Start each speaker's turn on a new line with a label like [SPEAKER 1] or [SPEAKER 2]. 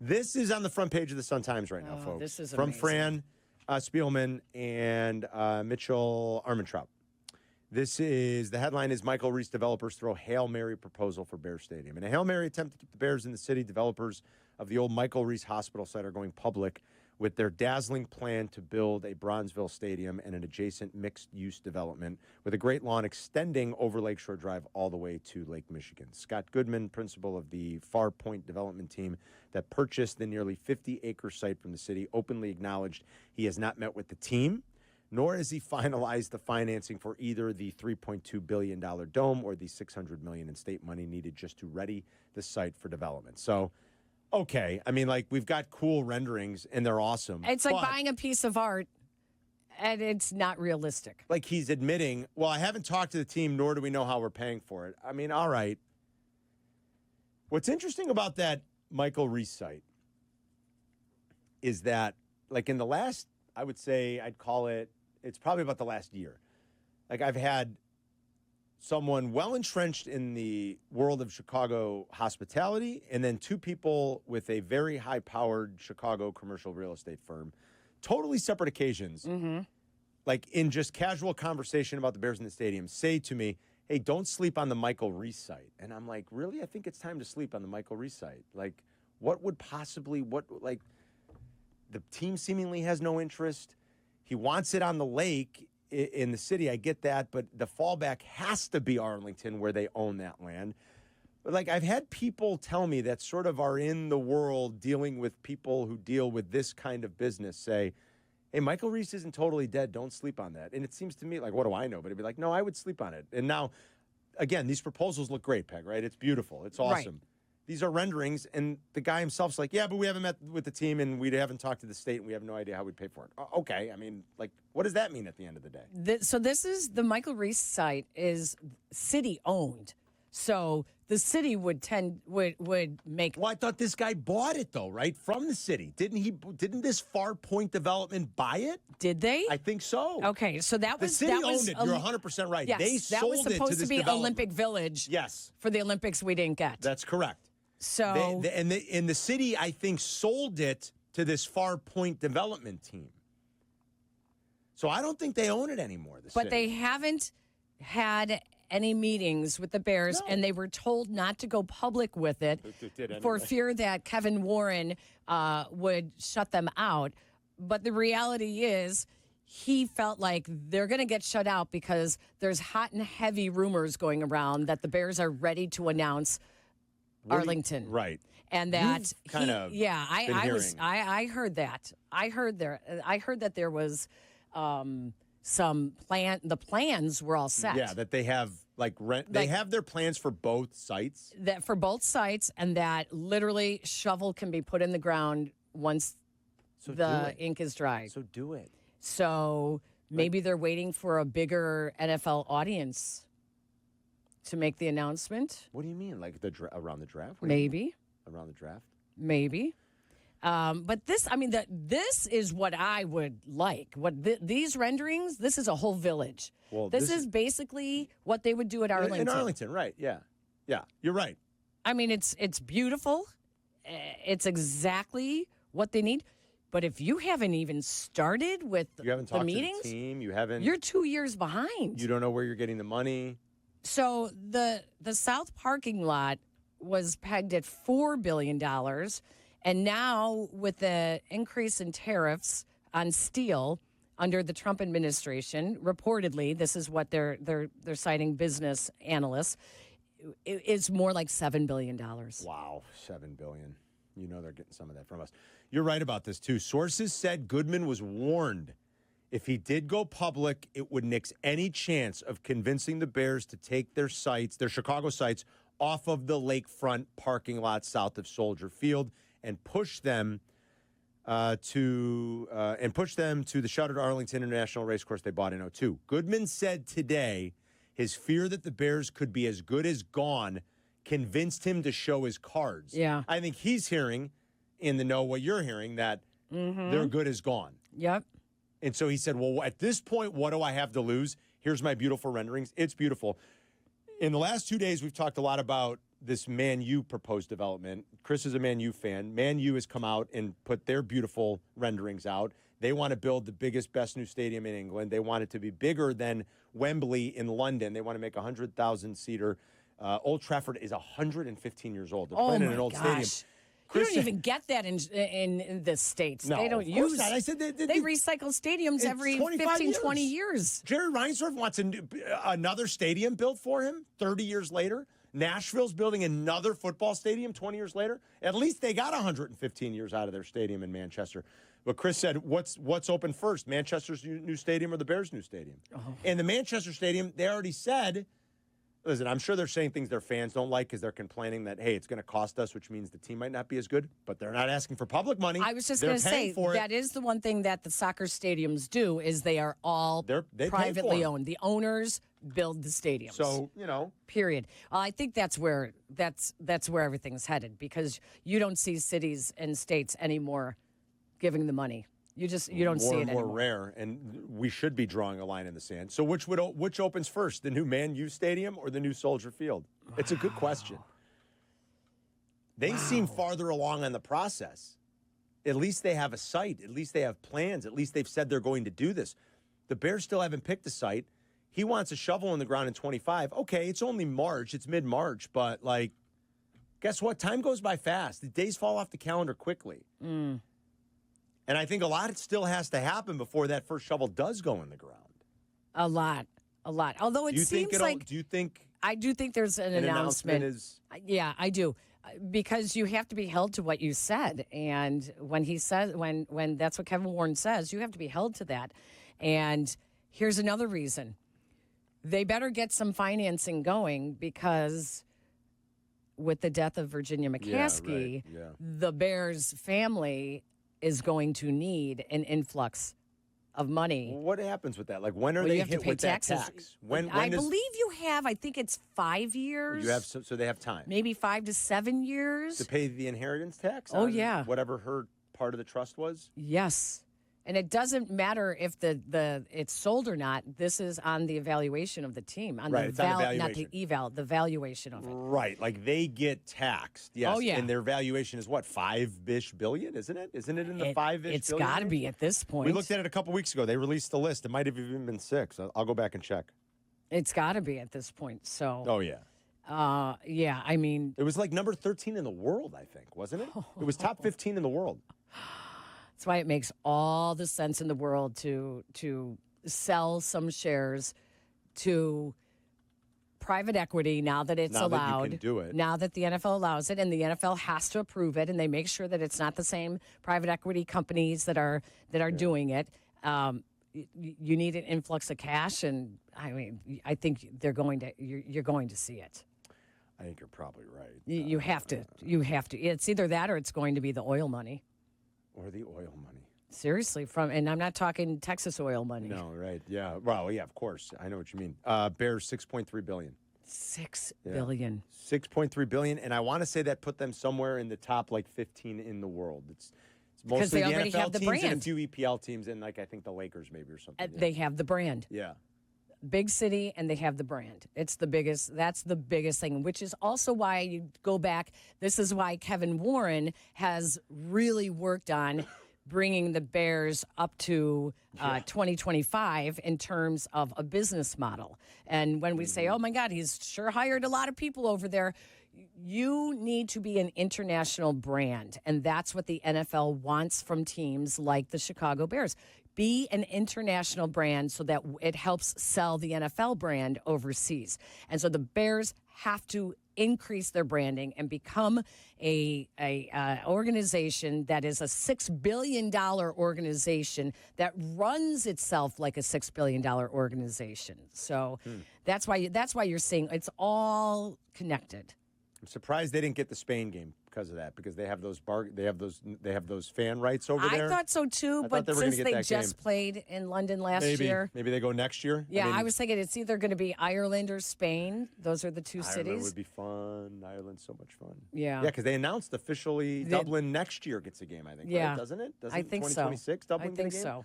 [SPEAKER 1] This is on the front page of the Sun-Times right now, folks.
[SPEAKER 2] This is
[SPEAKER 1] from
[SPEAKER 2] amazing.
[SPEAKER 1] Fran Spielman and Mitchell Armentrout. This is, the headline is Michael Reese developers throw Hail Mary proposal for Bear Stadium. In a Hail Mary attempt to keep the Bears in the city, developers of the old Michael Reese Hospital site are going public with their dazzling plan to build a Bronzeville Stadium and an adjacent mixed-use development with a great lawn extending over Lakeshore Drive all the way to Lake Michigan. Scott Goodman, principal of the Far Point development team that purchased the nearly 50-acre site from the city, openly acknowledged he has not met with the team, nor has he finalized the financing for either the $3.2 billion dome or the $600 million in state money needed just to ready the site for development. So, okay, I mean, like, we've got cool renderings, and they're awesome.
[SPEAKER 2] It's like buying a piece of art, and it's not realistic.
[SPEAKER 1] Like, he's admitting, well, I haven't talked to the team, nor do we know how we're paying for it. I mean, all right. What's interesting about that Michael Reese site is that, like, in the last, I would say, I'd call it, it's probably about the last year. Like, I've had someone well-entrenched in the world of Chicago hospitality, and then two people with a very high-powered Chicago commercial real estate firm, totally separate occasions, like in just casual conversation about the Bears in the stadium, say to me, hey, don't sleep on the Michael Reese site. And I'm like, really? I think it's time to sleep on the Michael Reese site. Like, the team seemingly has no interest. He wants it on the lake in the city. I get that, but the fallback has to be Arlington, where they own that land. But, like, I've had people tell me that sort of are in the world dealing with people who deal with this kind of business say, hey, Michael Reese isn't totally dead. Don't sleep on that. And it seems to me, like, what do I know? But it'd be like, no, I would sleep on it. And now, again, these proposals look great, Peg, right? It's beautiful. It's awesome. Right. These are renderings, and the guy himself's like, yeah, but we haven't met with the team, and we haven't talked to the state, and we have no idea how we'd pay for it. Okay, I mean, like, what does that mean at the end of the day?
[SPEAKER 2] So this is, the Michael Reese site is city-owned. So the city would make...
[SPEAKER 1] Well, I thought this guy bought it, though, right? From the city. Didn't this Far Point development buy it?
[SPEAKER 2] Did they?
[SPEAKER 1] I think so.
[SPEAKER 2] Okay, so that was...
[SPEAKER 1] The city owned it. You're 100% right.
[SPEAKER 2] Yes,
[SPEAKER 1] they
[SPEAKER 2] that
[SPEAKER 1] sold
[SPEAKER 2] was
[SPEAKER 1] it to this
[SPEAKER 2] supposed to be
[SPEAKER 1] development.
[SPEAKER 2] Olympic Village.
[SPEAKER 1] Yes.
[SPEAKER 2] For the Olympics we didn't get.
[SPEAKER 1] That's correct.
[SPEAKER 2] So...
[SPEAKER 1] And the city, I think, sold it to this Far Point development team. So I don't think they own it anymore,
[SPEAKER 2] But they haven't had any meetings with the Bears, and they were told not to go public with it for fear that Kevin Warren would shut them out. But the reality is he felt like they're going to get shut out because there's hot and heavy rumors going around that the Bears are ready to announce Arlington.
[SPEAKER 1] Right.
[SPEAKER 2] And that
[SPEAKER 1] I
[SPEAKER 2] heard that. I heard that there was some plan. The plans were all set.
[SPEAKER 1] Yeah, that they have they have their plans for both sites.
[SPEAKER 2] That for both sites, and that literally shovel can be put in the ground once the ink is dry.
[SPEAKER 1] So do it.
[SPEAKER 2] So maybe they're waiting for a bigger NFL audience to make the announcement.
[SPEAKER 1] What do you mean? Like around the draft?
[SPEAKER 2] Maybe.
[SPEAKER 1] Around the draft?
[SPEAKER 2] Maybe. But this, I mean, this is what I would like. These renderings, this is a whole village. Well, this is basically what they would do at Arlington.
[SPEAKER 1] In Arlington, right, yeah. Yeah, you're right.
[SPEAKER 2] I mean, it's beautiful. It's exactly what they need. But if you haven't even started with the meetings,
[SPEAKER 1] to the team,
[SPEAKER 2] you're 2 years behind.
[SPEAKER 1] You don't know where you're getting the money.
[SPEAKER 2] So the South parking lot was pegged at $4 billion. And now with the increase in tariffs on steel under the Trump administration, reportedly, this is what they're citing business analysts, it's more like $7 billion.
[SPEAKER 1] Wow, $7 billion. You know they're getting some of that from us. You're right about this, too. Sources said Goodman was warned if he did go public, it would nix any chance of convincing the Bears to take their Chicago sites, off of the lakefront parking lot south of Soldier Field and push them to the shuttered Arlington International Racecourse they bought in 2002. Goodman said today his fear that the Bears could be as good as gone convinced him to show his cards.
[SPEAKER 2] Yeah.
[SPEAKER 1] I think he's hearing in the know what you're hearing, that they're good as gone.
[SPEAKER 2] Yep.
[SPEAKER 1] And so he said, well, at this point, what do I have to lose? Here's my beautiful renderings. It's beautiful. In the last 2 days, we've talked a lot about this Man U proposed development. Chris is a Man U fan. Man U has come out and put their beautiful renderings out. They want to build the biggest, best new stadium in England. They want it to be bigger than Wembley in London. They want to make a 100,000-seater. Old Trafford is 115 years old. They're playing in an old stadium.
[SPEAKER 2] You don't even get that in the States.
[SPEAKER 1] No,
[SPEAKER 2] they don't
[SPEAKER 1] of course
[SPEAKER 2] use
[SPEAKER 1] not. I said
[SPEAKER 2] they recycle stadiums every 15, 20 years.
[SPEAKER 1] Jerry Reinsdorf wants another stadium built for him 30 years later. Nashville's building another football stadium 20 years later. At least they got 115 years out of their stadium in Manchester. But Chris said, what's open first, Manchester's new stadium or the Bears' new stadium? Oh. And the Manchester stadium, they already said, listen, I'm sure they're saying things their fans don't like because they're complaining that, hey, it's going to cost us, which means the team might not be as good, but they're not asking for public money.
[SPEAKER 2] I was just going to say, that is the one thing that the soccer stadiums do is they are all privately owned. The owners build the stadiums.
[SPEAKER 1] So,
[SPEAKER 2] Period. Well, I think that's where everything's headed because you don't see cities and states anymore giving the money. You don't see it anymore.
[SPEAKER 1] More rare, and we should be drawing a line in the sand. So which opens first, the new Man U Stadium or the new Soldier Field? It's a good question. They seem farther along on the process. At least they have a site. At least they have plans. At least they've said they're going to do this. The Bears still haven't picked a site. He wants a shovel in the ground in 25. Okay, it's only March. It's mid-March, but, guess what? Time goes by fast. The days fall off the calendar quickly. And I think a lot still has to happen before that first shovel does go in the ground.
[SPEAKER 2] A lot. Although it seems like...
[SPEAKER 1] Do you think...
[SPEAKER 2] I do think there's an announcement. Yeah, I do. Because you have to be held to what you said. And when he says, when that's what Kevin Warren says, you have to be held to that. And here's another reason. They better get some financing going because with the death of Virginia McCaskey, the Bears family is going to need an influx of money.
[SPEAKER 1] What happens with that? When are they hit with
[SPEAKER 2] taxes.
[SPEAKER 1] that tax? When
[SPEAKER 2] I believe you have, I think it's 5 years.
[SPEAKER 1] You have, so they have time.
[SPEAKER 2] Maybe 5 to 7 years.
[SPEAKER 1] To pay the inheritance tax?
[SPEAKER 2] Oh, yeah.
[SPEAKER 1] Whatever her part of the trust was?
[SPEAKER 2] Yes. And it doesn't matter if it's sold or not. This is on the evaluation of the team.
[SPEAKER 1] It's on the valuation.
[SPEAKER 2] Not the eval, the valuation of it.
[SPEAKER 1] Right. They get taxed. Yes.
[SPEAKER 2] Oh, yeah.
[SPEAKER 1] And their valuation is what, $5-ish billion, isn't it? Isn't it in the $5-ish billion?
[SPEAKER 2] It's got to be at this point.
[SPEAKER 1] We looked at it a couple weeks ago. They released the list. It might have even been 6. I'll go back and check.
[SPEAKER 2] It's got to be at this point. So.
[SPEAKER 1] Oh, yeah.
[SPEAKER 2] Yeah, I mean.
[SPEAKER 1] It was number 13 in the world, I think, wasn't it? It was top 15 in the world.
[SPEAKER 2] That's why it makes all the sense in the world to sell some shares to private equity now that it's allowed.
[SPEAKER 1] That you can do it.
[SPEAKER 2] Now that the NFL allows it, and the NFL has to approve it, and they make sure that it's not the same private equity companies that are doing it. You need an influx of cash, and I mean, I think you're going to see it.
[SPEAKER 1] I think you're probably right.
[SPEAKER 2] You have to. You have to. It's either that or it's going to be the oil money.
[SPEAKER 1] Or the oil money.
[SPEAKER 2] Seriously, and I'm not talking Texas oil money.
[SPEAKER 1] No, right. Yeah. Well, yeah, of course. I know what you mean. Bears $6.3 billion.
[SPEAKER 2] $6 billion.
[SPEAKER 1] $6.3 billion. And I want to say that put them somewhere in the top 15 in the world. It's mostly
[SPEAKER 2] they
[SPEAKER 1] the
[SPEAKER 2] already
[SPEAKER 1] NFL
[SPEAKER 2] have the
[SPEAKER 1] teams
[SPEAKER 2] brand.
[SPEAKER 1] and a few EPL teams and I think the Lakers maybe or something.
[SPEAKER 2] They have the brand.
[SPEAKER 1] Yeah.
[SPEAKER 2] Big city, and they have the brand. It's the biggest. That's the biggest thing, which is also why you go back. This is why Kevin Warren has really worked on bringing the Bears up to 2025 in terms of a business model. And when we say, oh, my God, he's sure hired a lot of people over there, you need to be an international brand. And that's what the NFL wants from teams like the Chicago Bears. Be an international brand so that it helps sell the NFL brand overseas. And so the Bears have to increase their branding and become a organization that is a $6 billion organization that runs itself like a $6 billion organization. So that's why you're seeing it's all connected.
[SPEAKER 1] I'm surprised they didn't get the Spain game because of that, because they have those fan rights over there.
[SPEAKER 2] I thought so too, but since they just played in London last year,
[SPEAKER 1] maybe they go next year.
[SPEAKER 2] Yeah, I was thinking it's either going to be Ireland or Spain. Those are the two cities.
[SPEAKER 1] Ireland would be fun. Ireland's so much fun.
[SPEAKER 2] Yeah,
[SPEAKER 1] because they announced officially Dublin next year gets a game. I think.
[SPEAKER 2] Yeah,
[SPEAKER 1] right? Doesn't it?
[SPEAKER 2] I think
[SPEAKER 1] 2026
[SPEAKER 2] so.
[SPEAKER 1] Dublin
[SPEAKER 2] I think
[SPEAKER 1] get a game?
[SPEAKER 2] so.